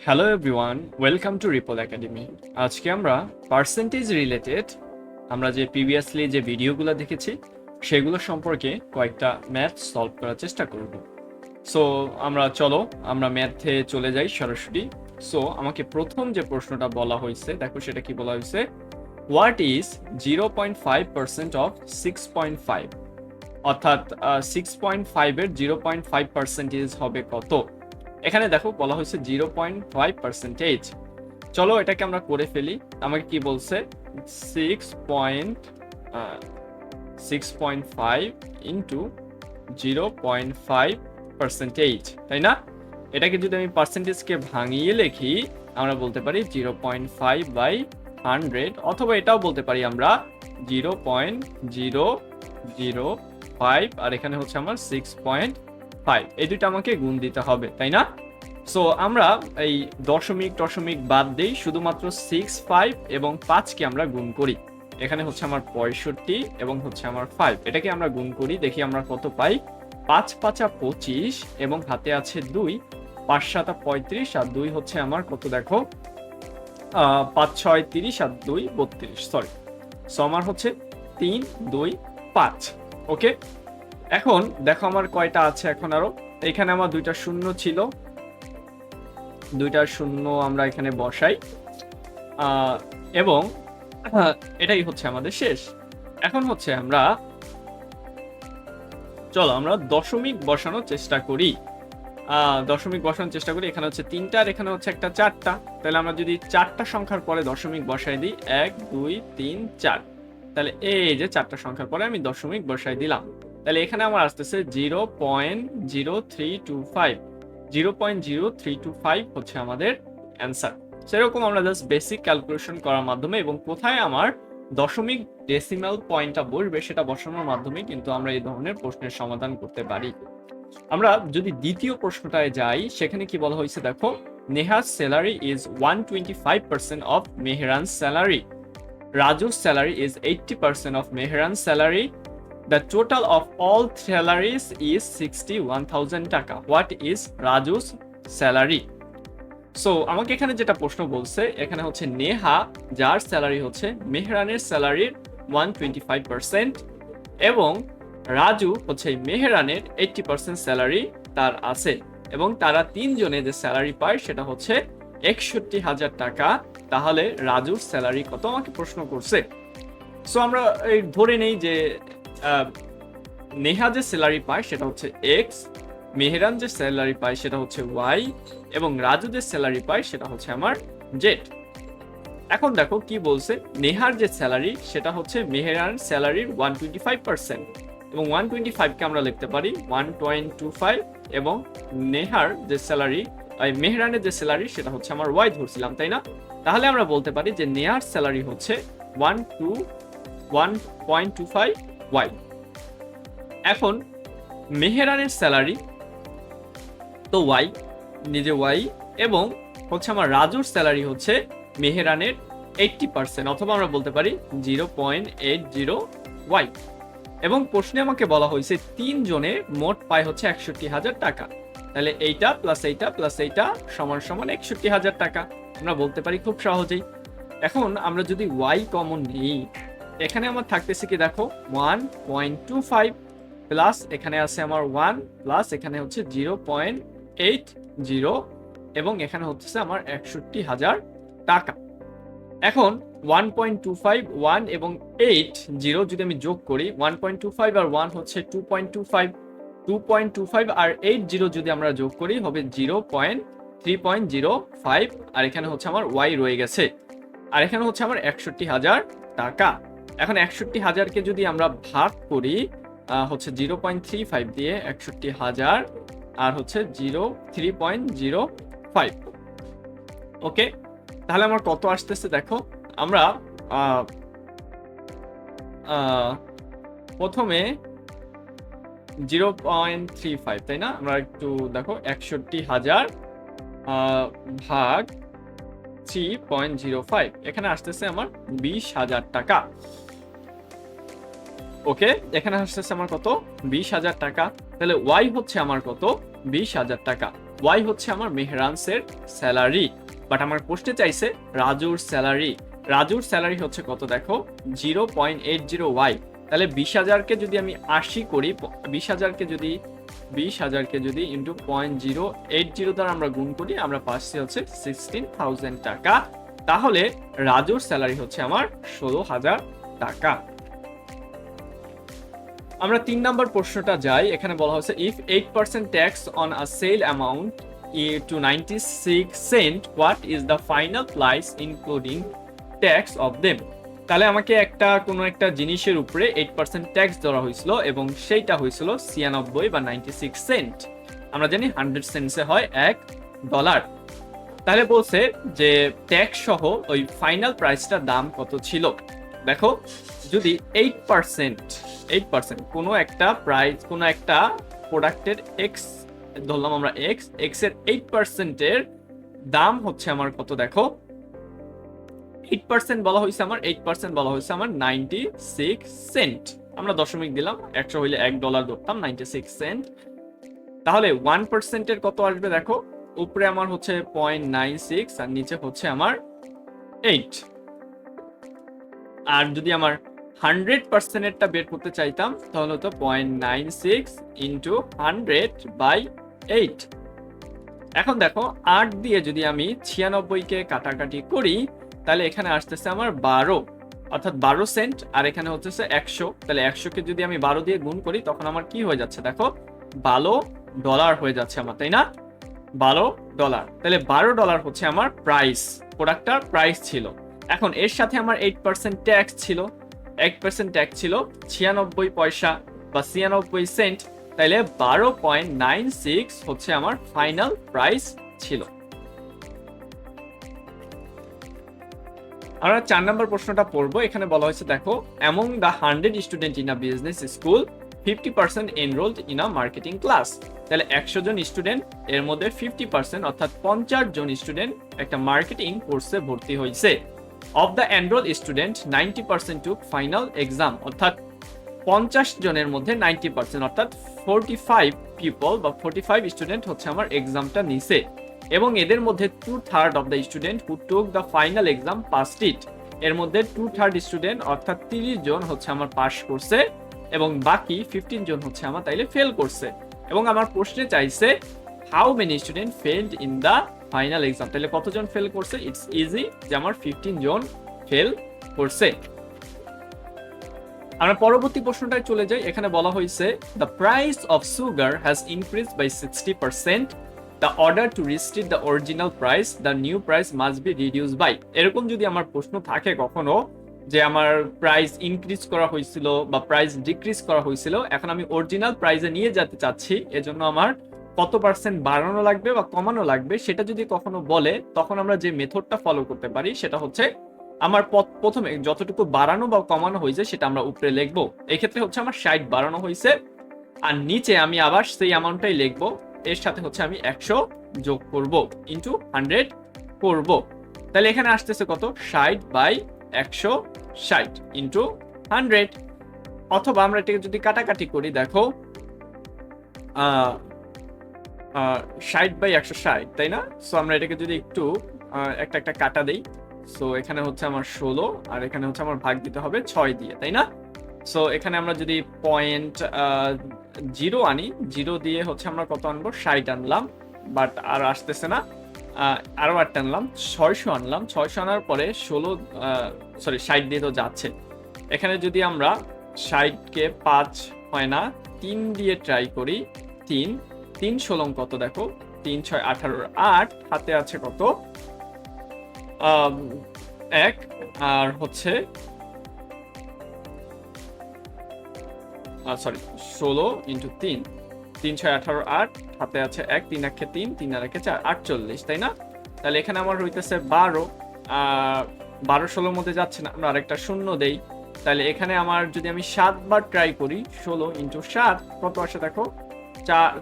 Hello everyone, welcome to ripple academy. আজকে আমরা percentage related আমরা যে প্রিভিয়াসলি যে ভিডিওগুলো দেখেছি সেগুলো সম্পর্কে কয়েকটা ম্যাথ সলভ করার চেষ্টা করব। সো আমরা ম্যাথে চলে যাই সরাসরি। সো আমাকে প্রথম যে প্রশ্নটা বলা হয়েছে, দেখো সেটা কি বলা হয়েছে, হোয়াট ইজ 0.5% অফ 6.5, অর্থাৎ 6.5 এর 0.5% হবে কত। এখানে দেখো বলা হয়েছে 0.5%। চলো এটাকে আমরা করে ফেলি। আমাকে কি বলছে, 6.5 ইন্টু 0.5%, তাই না? এটাকে যদি আমি পার্সেন্টেজকে ভাঙিয়ে লিখি আমরা বলতে পারি 0.5/100, অথবা এটাও বলতে পারি আমরা 0.005, আর এখানে হচ্ছে আমার 6.5। এই দুইটা আমাকে গুণ দিতে হবে, তাই না? সো আমরা এই দশমিক টশমিক বাদ দিই, শুধুমাত্র 6, 5 এবং 5কে আমরা গুণ করি। এখানে হচ্ছে আমার 65 এবং হচ্ছে আমার 5, এটাকে আমরা গুণ করি, দেখি আমরা কত পাই। 5 5 25 এবং হাতে আছে 2, 5 7 35 আর 2 হচ্ছে আমার কত, দেখো 5 6 30 আর 2 32, সরি। সো আমার হচ্ছে 3 2 5। ওকে, এখন দেখো আমার কয়টা আছে এখন আরো। এখানে আমার দুইটা শূন্য ছিল, দুইটা শূন্য আমরা এখানে বসাই, এবং এটাই হচ্ছে আমাদের শেষ। এখন হচ্ছে চলো আমরা দশমিক বসানোর চেষ্টা করি। দশমিক বসানোর চেষ্টা করি। এখানে হচ্ছে 3টা আর এখানে হচ্ছে একটা 4টা। তাহলে আমরা যদি 4টা সংখ্যার পরে দশমিক বসাই দিই, 1 2 3 4, তাহলে এই যে 4টা সংখ্যার পরে আমি দশমিক বসাই দিলাম, তাহলে এখানে আমার আসতেছে 0.0325। 0.0325 হচ্ছে আমাদের অ্যান্সার। সেরকম আমরা জাস্ট বেসিক ক্যালকুলেশন করার মাধ্যমে এবং কোথায় আমার দশমিক ডেসিমাল পয়েন্টটা বসবে সেটা বসানোর মাধ্যমে কিন্তু আমরা এই ধরনের প্রশ্নের সমাধান করতে পারি। আমরা যদি দ্বিতীয় প্রশ্নটায় যাই, সেখানে কি বলা হয়েছে, দেখো নেহার salary is 125% of Mehran salary, Raju's salary is 80% of Mehran's salary. The total of all salaries is 61,000 টাকা. What is Raju's salary? So আমাকে এখানে যেটা প্রশ্ন বলছে, এখানে হচ্ছে নেহা, যার স্যালারি হচ্ছে মেহরানের স্যালারির 125%, এবং রাজু হচ্ছে মেহরানের 80% স্যালারি তার আছে, এবং তারা তিনজনে যে স্যালারি পায় সেটা হচ্ছে 61,000 টাকা। তাহলে রাজুর স্যালারি কত আমাকে প্রশ্ন করছে। সো আমরা ধরে নেই যে নেহা যে স্যালারি পায় সেটা হচ্ছে এক্স, মেহরান যে স্যালারি পায় সেটা হচ্ছে ওয়াই, এবং রাজু যে স্যালারি পায় সেটা হচ্ছে আমার জেড। এখন দেখো কি বলছে, নেহার যে স্যালারি সেটা হচ্ছে মেহরান স্যালারির 125%, এবং 125কে আমরা লিখতে পারি 1.25, এবং নেহার যে স্যালারি, মেহরানের যে স্যালারি সেটা হচ্ছে আমার ওয়াই ধরছিলাম, তাই না? তাহলে আমরা বলতে পারি যে নেহার স্যালারি হচ্ছে 1.25 ওয়াই। এখন মেহরানের স্যালারি তো ওয়াই, নিজে ওয়াই, এবং হচ্ছে আমার রাজুর স্যালারি হচ্ছে মেহরানের 80%, অথবা আমরা বলতে পারি 0.80 ওয়াই। এবং প্রশ্নে আমাকে বলা হয়েছে তিনজনের মোট পায় হচ্ছে 61,000 টাকা। তাহলে এইটা প্লাস এইটা প্লাস এইটা সমান সমান 61,000 টাকা, আমরা বলতে পারি খুব সহজেই। এখন আমরা যদি ওয়াই কমন নিই, এখানে আমার থাকতেছে কি, দেখো 1.25 প্লাস এখানে আছে আমার 1 প্লাস এখানে হচ্ছে 0.80, এবং এখানে হচ্ছে আমার 61,000 টাকা। এখন 1.25, 1 এবং 80 যদি আমি যোগ করি, 1.25 আর 1 হচ্ছে 2.25, 2.25 আর 80 যদি আমরা যোগ করি হবে 0.305, আর এখানে হচ্ছে আমার ওয়াই রয়ে গেছে, আর এখানে হচ্ছে আমার 61,000 টাকা। এখন 61,000কে যদি আমরা ভাগ করি হচ্ছে 0.35 দিয়ে 61,000 আর হচ্ছে 3.05, ওকে। তাহলে আমার কত আসতেছে, দেখো আমরা প্রথমে 0.35, তাই না? আমরা একটু দেখো 61,000 ভাগ 3.05, এখানে আসতেছে আমার 20,000 টাকা। ওকে, এখানে আসতেছে আমার কত, 20,000 টাকা। তাহলে ওয়াই হচ্ছে আমার কত, 20,000 টাকা। ওয়াই হচ্ছে আমার মেহরানসের স্যালারি, বাট আমার প্রশ্নে চাইছে রাজুর স্যালারি। রাজুর স্যালারি হচ্ছে কত দেখো, 0.80 ওয়াই। তাহলে 20,000কে যদি আমি 80 করি, 20,000কে যদি ইন্টু 0.080 দ্বারা আমরা গুণ করি, আমরা পাচ্ছি হচ্ছে 16,000 টাকা। তাহলে রাজুর স্যালারি হচ্ছে আমার 16,000 টাকা। আমরা 3 নম্বর প্রশ্নটা যাই। এখানে বলা হচ্ছে if 8% tax on a sale amount to 96 cent, what is the final price including tax of them? তাহলে আমাকে কোনো একটা জিনিসের উপরে 8% ট্যাক্স ধরা হয়েছিল এবং সেইটা হয়েছিল 96 বা 96 সেন্ট। আমরা জানি 100 সেন্টসে হয় $1। তাহলে বলছে যে ট্যাক্স সহ ওই ফাইনাল প্রাইসটার দাম কত ছিল। দেখো, যদি 8% কোনো একটা প্রাইস, কোনো একটা প্রোডাক্টের এক্স ধরলাম আমরা, এক্স এর 8%-এর দাম হচ্ছে আমার কত দেখো, 8% বলা হয়েছে আমার 96 সেন্ট। আমরা দশমিক দিলাম, 100 হইলে $1 ধরতাম, 96 সেন্ট। তাহলে 1%-এর কত আসবে দেখো, উপরে আমার হচ্ছে 0.96 আর নিচে হচ্ছে আমার 8। আর যদি আমার 100%-এরটা বের করতে চাইতাম তাহলে হতো 0.96 ইন্টু 100/8। এখন দেখো 8 দিয়ে যদি আমি 96কে কাটাকাটি করি তাহলে এখানে আসতেছে আমার 12, অর্থাৎ 12 সেন্ট। আর এখানে হচ্ছে 100, তাহলে 100কে যদি আমি 12 দিয়ে গুণ করি তখন আমার কি হয়ে যাচ্ছে দেখো, $12 হয়ে যাচ্ছে আমার, তাই না? $12। তাহলে $12 হচ্ছে আমার প্রাইস, প্রোডাক্টটার প্রাইস ছিল। এখন এর সাথে আমার 8% ট্যাক্স ছিল, 1% ট্যাক্স ছিল 96 পয়সা বা 96 সেন্ট। তাইলে 12.96 হচ্ছে আমার ফাইনাল প্রাইস ছিল। আমরা 4 নম্বর প্রশ্নটা পড়বো। এখানে বলা হয়েছে দেখো, among the 100 student in a business school 50% enrolled in a marketing class. তাহলে 100 জন স্টুডেন্ট, এর মধ্যে 50% অর্থাৎ 50 জন স্টুডেন্ট একটা মার্কেটিং কোর্সে ভর্তি হয়েছে। Of the enrol student 90% took final exam, অর্থাৎ 50 জনের মধ্যে 90% অর্থাৎ 45 পিপল বা 45 স্টুডেন্ট হচ্ছে আমার এক্সামটা নিছে, এবং এদের মধ্যে 2/3 of the student who took the final exam passed it. এর মধ্যে 2/3 স্টুডেন্ট অর্থাৎ 30 জন হচ্ছে আমার পাস করছে এবং বাকি 15 জন হচ্ছে আমার তাইলে ফেল করছে। এবং আমার প্রশ্নে চাইছে how many student failed in the final exam. তাহলে কতজন ফেল করছে? ইটস ইজি যে আমার 15 জন ফেল করছে। আমরা পরবর্তী প্রশ্নটায় চলে যাই। এখানে বলা হয়েছে the price of sugar has increased by 60%, the order to restrict the original price, the new price must be reduced by. এরকম যদি আমার প্রশ্ন থাকে কখনো যে আমার প্রাইস ইনক্রিজ করা হয়েছিল বা প্রাইস ডিক্রিজ করা হয়েছিল, এখন আমি অরিজিনাল প্রাইসে নিয়ে যেতে চাচ্ছি, এজন্য আমার কত পার্সেন্ট বাড়ানো লাগবে বা কমানো লাগবে সেটা যদি কখনো বলে, তখন আমরা যে মেথডটা ফলো করতে পারি সেটা হচ্ছে আমার প্রথমে যতটুকু বাড়ানো বা কমানো হয়েছে সেটা আমরা উপরে লিখবো। এই ক্ষেত্রে হচ্ছে আমার 60 বাড়ানো হয়েছে, আর নিচে আমি আবার সেই অ্যামাউন্টটাই লিখবো, এর সাথে হচ্ছে আমি 100 যোগ করব ইনটু 100 করব। তাহলে এখানে আসতেছে কত, 60/160 ইনটু 100। অথবা আমরা এটাকে যদি কাটাকাটি করি, দেখো 60/160, তাই না? সো আমরা এটাকে যদি একটু একটা কাটা দেই, সো এখানে হচ্ছে আমার 16 আর এখানে হচ্ছে আমার ভাগ দিতে হবে 6 দিয়ে, তাই না? সো এখানে আমরা যদি 0.0 আনি, 0 দিয়ে হচ্ছে আমরা কত আনবো, 60 আনলাম, বাট আর আসতেছে না, আরো একটা আনলাম, 600 আনলাম। 600 আনার পরে 60 দিয়ে তো যাচ্ছে। এখানে যদি আমরা 60কে 5 হয় না, 3 দিয়ে ট্রাই করি, 3 16 কত দেখো, 3 6 18, 8 হাতে আছে কত, 1 আর হচ্ছে 16 ইন্টু 3, 3 6 18, 8 হাতে আছে 1, 3 1 3, 3 আর 1 4, 48, তাই না? তাহলে এখানে আমার হইতেছে 12, 12 16 মধ্যে যাচ্ছে না, আমরা আরেকটা শূন্য দেই। তাহলে এখানে আমার যদি আমি 7 বার ট্রাই করি, 16 ইন্টু 7 কত আসে দেখো,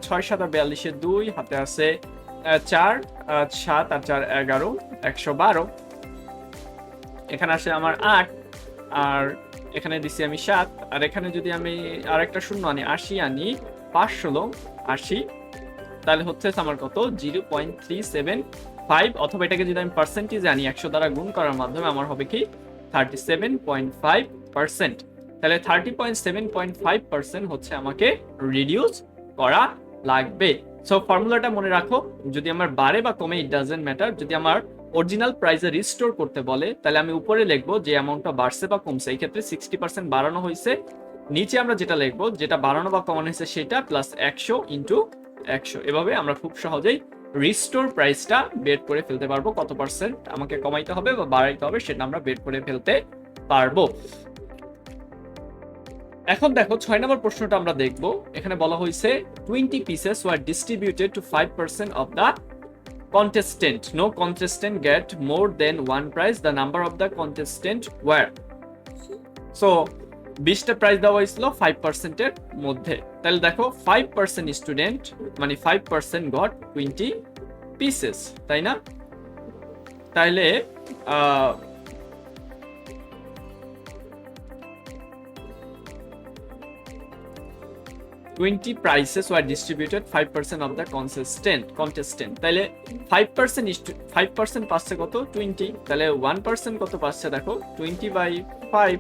6 7 42, 2 হাতে আছে 4, 7 আর 4 11, 112। এখানে আসে আমার 8, আর এখানে দিছি আমি 7, আর এখানে যদি আমি আরেকটা শূন্য আনি, 80 আনি, 5 16 80। তাহলে হচ্ছে আমার কত 0.375, অথবা এটাকে যদি আমি পার্সেন্টেজ আনি 100 দ্বারা গুণ করার মাধ্যমে আমার হবে কি 37.5%। তাহলে 30.7.5% হচ্ছে আমাকে রিডিউস করা লাগবে। সো ফর্মুলাটা মনে রাখো, যদি আমার বাড়ে বা কমে ইট ডাজেন্ট ম্যাটার, যদি আমার অরিজিনাল প্রাইসে রিস্টোর করতে বলে তাহলে আমি উপরে লিখবো যে অ্যামাউন্টটা বাড়ছে বা কমছে, এই ক্ষেত্রে 60% বাড়ানো হয়েছে, নিচে আমরা যেটা লিখবো যেটা বাড়ানো বা কমানো হয়েছে সেটা প্লাস 100 ইন্টু 100। এভাবে আমরা খুব সহজেই রিস্টোর প্রাইসটা বের করে ফেলতে পারবো, কত পার্সেন্ট আমাকে কমাইতে হবে বা বাড়াইতে হবে সেটা আমরা বের করে ফেলতে পারবো। এখন দেখো 6 নম্বর প্রশ্নটা আমরা দেখব। এখানে বলা হয়েছে 20 pieces were distributed to 5% of the contestant. No contestant get more than one prize. The number of the contestant were. So 20টা প্রাইজ দেওয়া হয়েছিল 5% এর মধ্যে। তাহলে দেখো 5% স্টুডেন্ট মানে 5% গট 20 পিসেস, তাই না? তাহলে 20 prizes were distributed 5% of the contestant। তাহলে 5% পাচ্ছে কত 20, তাহলে 1% কত পাচ্ছে দেখো 20/5,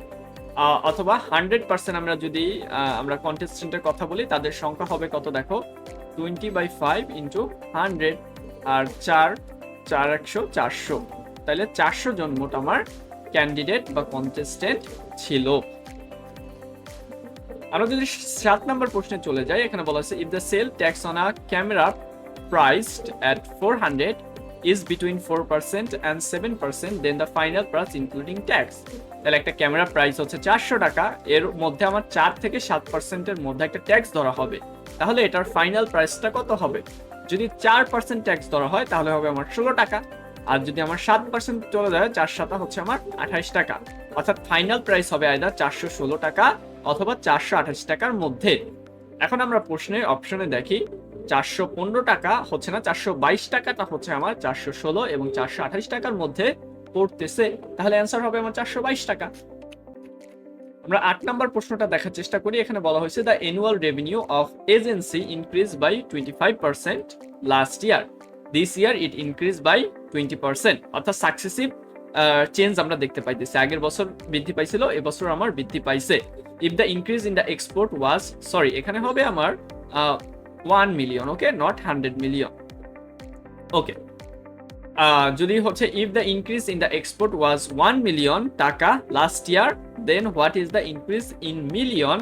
অথবা 100% আমরা যদি আমরা কন্টেস্টেন্টের কথা বলি তাদের সংখ্যা হবে কত দেখো 20/5 ইন্টু 100, আর 400, তাহলে 400 জন মোট আমার ক্যান্ডিডেট বা কন্টেস্টেন্ট ছিল। আমরা যদি 7 নম্বর প্রশ্নে চলে যাই, এখানে বলা আছে if the sale tax on a camera priced at 400 is between 4% and 7%, then the final price including tax। তাহলে একটা ক্যামেরা প্রাইস হচ্ছে 400 টাকা, এর মধ্যে আমার 4 থেকে 7% এর মধ্যে একটা ট্যাক্স ধরা হবে, তাহলে এটার ফাইনাল প্রাইসটা কত হবে? যদি 4% ট্যাক্স ধরা হয় তাহলে হবে আমার 16 টাকা, আর যদি আমার 7% চলে যায় 4 7 হচ্ছে আমার 28 টাকা, অর্থাৎ ফাইনাল প্রাইস হবে আইদার 416 টাকা অথবা 428 টাকার মধ্যে। এখন আমরা প্রশ্নের অপশনে দেখি 415 টাকা হচ্ছে না, 422 টাকাটা হচ্ছে আমার 416 এবং 428 টাকার মধ্যে পড়তেছে, তাহলে অ্যান্সার হবে আমার 422 টাকা। আমরা 8 নম্বর প্রশ্নটা দেখার চেষ্টা করি। এখানে বলা হয়েছে the annual revenue of agency increase by 25% last year, this year it increase by 20%, অর্থাৎ সাকসেসিভ চেঞ্জ আমরা দেখতে পাইতেছি, আগের বছর বৃদ্ধি পাইছিল এবছর আমার বৃদ্ধি পাইছে। If the increase in the export was, sorry এখানে হবে আমার 1 million, okay not 100 million, okay. যদি হচ্ছে if the increase in the export was 1 million টাকা last year, then what is the increase in million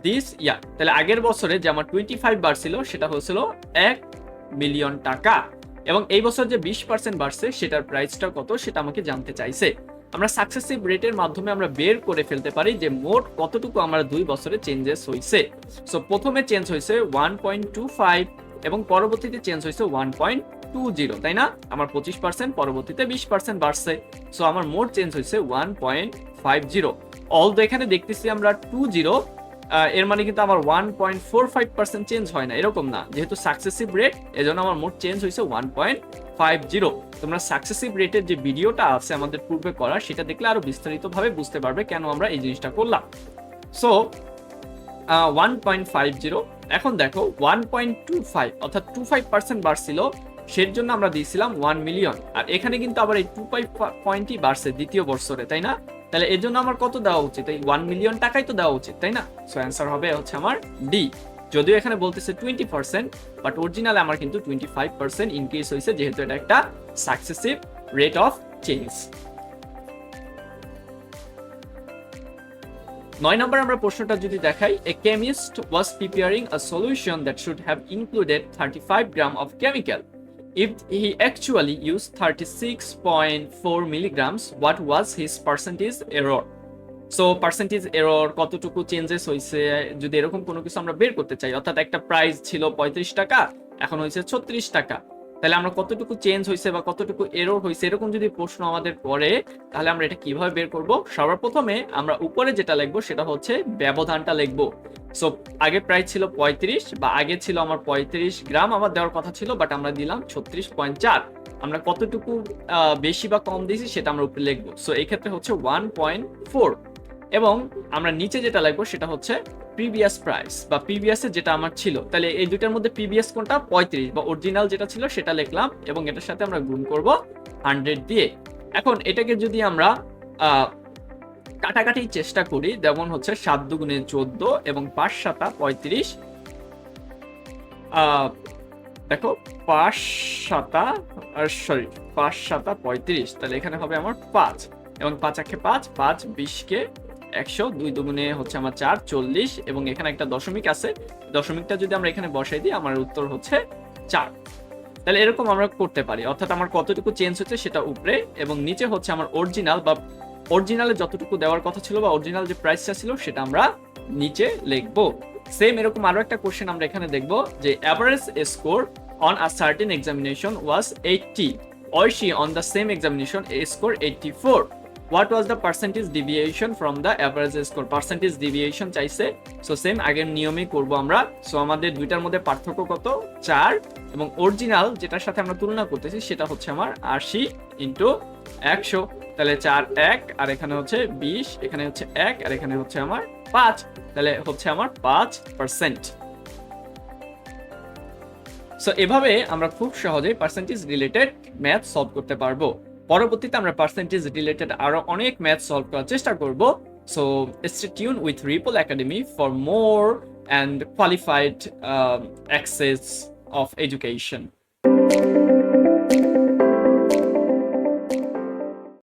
this year. তাহলে আগের বছরে যে আমার 25 বাড়ছিল সেটা হয়েছিল 1 মিলিয়ন টাকা, এবং এই বছর যে 20% বাড়ছে সেটার প্রাইসটা কত সেটা আমাকে জানতে চাইছে। আমরা সাকসেসিভ রেটের মাধ্যমে আমরা বের করে ফেলতে পারি যে মোট কতটুকু আমার 2 বছরে চেঞ্জেস হয়েছে। সো প্রথমে চেঞ্জ হয়েছে 1.25 এবং পরবর্তীতে চেঞ্জ হয়েছে 1.20, তাই না? আমার 25% পরবর্তীতে 20% বাড়ছে, সো আমার মোট চেঞ্জ হয়েছে 1.50। অলদো এখানে দেখতেছি আমরা 20, এর মানে কিন্তু আমার 1.45% চেঞ্জ হয় না, এরকম না, যেহেতু সাকসেসিভ রেট এজন্য আমার মোট চেঞ্জ হয়েছে 1.50। তোমরা সাকসেসিভ রেটের যে ভিডিওটা আছে আমাদের পূর্বে করা সেটা দেখলে আরো বিস্তারিতভাবে বুঝতে পারবে কেন আমরা এই জিনিসটা করলাম। সো 1.50, এখন দেখো 1.25 অর্থাৎ 25% বাড়ছিল, সের জন্য আমরা দিয়েছিলাম 1 মিলিয়ন, আর এখানে কিন্তু আবার এই 25 পয়েন্টই বাড়ছে দ্বিতীয় বছরে, তাই না? তাহলে এর জন্য আমার কত দেওয়া উচিত? এই 1 মিলিয়ন টাকাই তো দেওয়া উচিত, তাই না? সো অ্যান্সার হবে হচ্ছে আমার ডি। যদিও এখানে বলতেছে 20%, বাট অরিজিনালে আমার কিন্তু 25% ইনক্রিজ হয়েছে, যেহেতু এটা একটা successive rate of change. 9 number আমরা প্রশ্নটা যদি দেখাই, a chemist was preparing a solution that should have included 35 gram of chemical. If he actually used 36.4 milligrams, what was his percentage error? So percentage error কতটুকু changes হয়েছে, যদি এরকম কোনো কিছু আমরা বের করতে চাই, অর্থাৎ একটা প্রাইস ছিল 35 টাকা এখন হয়েছে 36 টাকা, তাহলে আমরা কতটুকু চেঞ্জ হয়েছে বা কতটুকু এরর হয়েছে এরকম যদি প্রশ্ন আমাদের করে তাহলে আমরা এটা কিভাবে বের করব? সর্বপ্রথমে আমরা উপরে যেটা লিখবো সেটা হচ্ছে ব্যবধানটা লিখবো। সো আগে প্রাইস ছিল 35 বা আগে ছিল আমার 35 গ্রাম আমার দেওয়ার কথা ছিল, বাট আমরা দিলাম 36.4, আমরা কতটুকু বেশি বা কম দিয়েছি সেটা আমরা উপরে লিখবো। সো এই ক্ষেত্রে হচ্ছে 1.4, এবং আমরা নিচে যেটা লিখবো সেটা হচ্ছে প্রিভিয়াস প্রাইস বা প্রিভিয়াস এ যেটা আমার ছিল। তাহলে এই দুইটার মধ্যে প্রিভিয়াস কোনটা, 35 বা অরিজিনাল যেটা ছিল সেটা লিখলাম এবং এটার সাথে আমরা গুণ করব 100 দিয়ে। এখন এটাকে যদি আমরা কাটাকাটির চেষ্টা করি, যেমন হচ্ছে 7 দুগুণে 14 এবং 5 সাতা 35। দেখো 5 সাতা 35, তাহলে এখানে হবে আমার 5 এবং 5 আঁকে 5, 5 20 কে 100, 2 দুগুণে হচ্ছে আমার 4 40 এবং এখানে একটা দশমিক আছে, দশমিকটা যদি আমরা এখানে বসাই দিই আমার উত্তর হচ্ছে 4। তাহলে এরকম আমরা করতে পারি, অর্থাৎ আমার কতটুকু চেঞ্জ হচ্ছে সেটা উপরে এবং নিচে হচ্ছে আমার অরিজিনাল বা অরিজিনালে যতটুকু দেওয়ার কথা ছিল বা অরিজিনাল যে প্রাইসটা ছিল সেটা আমরা নিচে লিখবো। সেম এরকম আরো একটা কোশ্চেন আমরা এখানে দেখবো যে average score on a certain examination was 80 or she on the same examination scored 84. What was the percentage deviation from the average score? Percentage deviation চাইছে, সো সেম আগের নিয়মেই করব আমরা। সো আমাদের দুইটার মধ্যে পার্থক্য কত, 4 এবং অরিজিনাল যেটার সাথে আমরা তুলনা করতেছি সেটা হচ্ছে আমার 80 ইন্টু 100। তাহলে 4 1 আর এখানে হচ্ছে 20, এখানে হচ্ছে 1 আর এখানে হচ্ছে আমার 5, তাহলে হচ্ছে আমার 5%। সো এভাবে আমরা খুব সহজেই পার্সেন্টেজ রিলেটেড ম্যাথ সলভ করতে পারবো। পরবর্তীতে আমরা পার্সেন্টেজ রিলেটেড আরো অনেক ম্যাথ সলভ করার চেষ্টা করব। So stay tune with ripple academy for more and qualified access of education.